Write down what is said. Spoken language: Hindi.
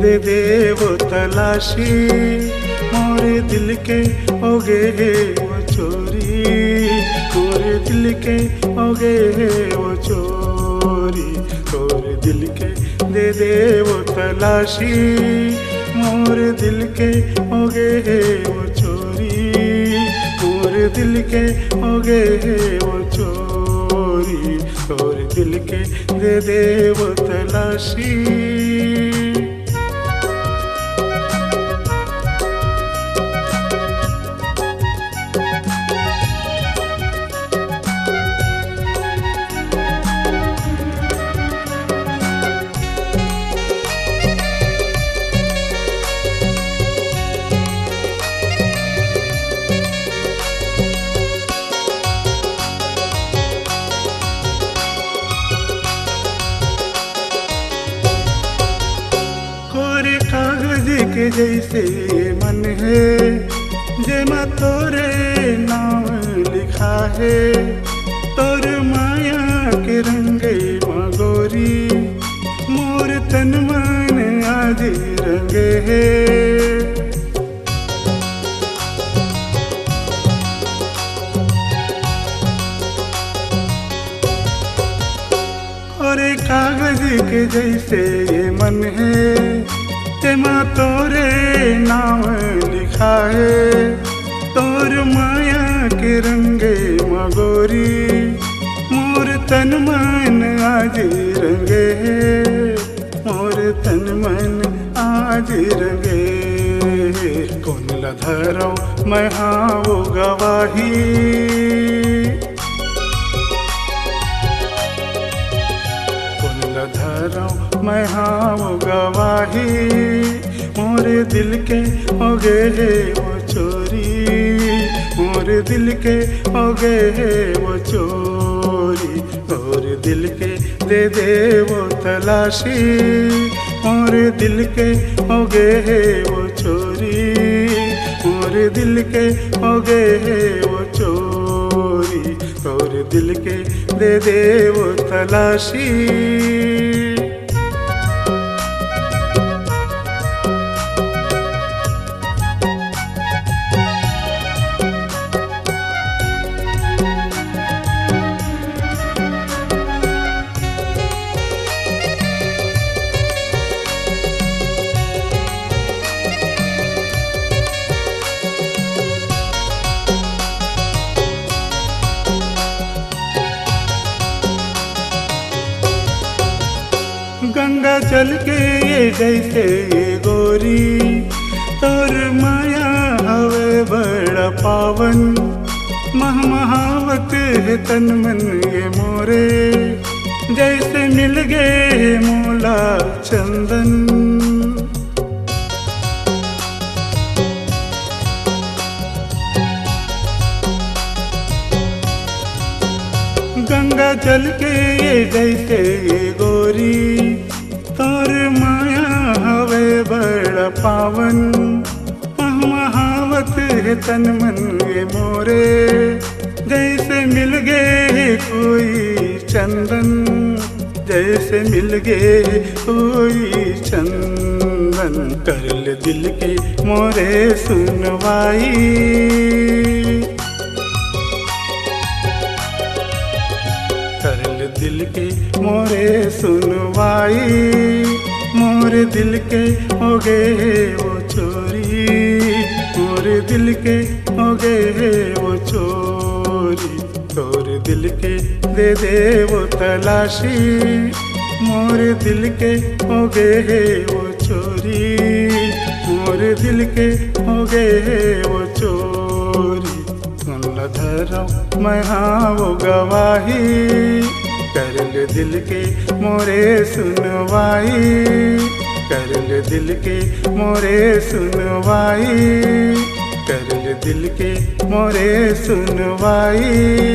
दे दे वो तलाशी, मोरे दिल के हो गए वो चोरी, मोरे दिल के हो गए वो चोरी। मोरे दिल के दे दे वो तलाशी, मोरे दिल के हो गए वो चोरी, मोरे दिल के हो गए वो चोरी। मोरे दिल के दे दे वो तलाशी। कागज के जैसे मन है, जेमा तोरे नाम लिखा है, तोर माया के रंगे मगोरी, मोर तन मन आज रंगे है। और कागज के जैसे मन है, तेमा तोरे नाम लिखा है, तोर माया के रंगे मगोरी, मोर तन मन आज रंगे है, मोर तन मन आज रंगे। कौन लधरो मैं हाँ वो गवाही, धरो मैं हाँ वो गवाही, मोरे दिल के हो गए वो चोरी, मोरे दिल के हो गए वो चोरी। मोरे दिल के दे दे वो तलाशी, मोरे दिल के हो गए वो चोरी, मोरे दिल के हो गए वो चोरी। मोरे दिल के दे दे वो तलाशी। गंगा जल के ये जैसे ये गोरी, तोर माया हवे बड़ा पावन, महावत है तन मन ये मोरे, जैसे मिल गए मोला चंदन। गंगा जल के ये जैसे ये गोरी, तोर माया हवे बड़ा पावन, महावत है तन मन ये मोरे, जैसे मिल गए कोई चंदन, जैसे मिल गए कोई चंदन। कर ले दिल के मोरे सुनवाई, दिल के मोरे सुनवाई, मोरे दिल के हो गए वो चोरी, मोरे दिल के हो गए वो चोरी। तोरे दिल के दे दे वो तलाशी, मोरे दिल के हो गए वो चोरी, मोरे दिल के हो गए वो चोरी। सुन ल धरो मैं हाँ वो गवाही, कर ले दिल के मोरे सुनवाई, कर ले दिल के मोरे सुनवाई, कर ले दिल के मोरे सुनवाई।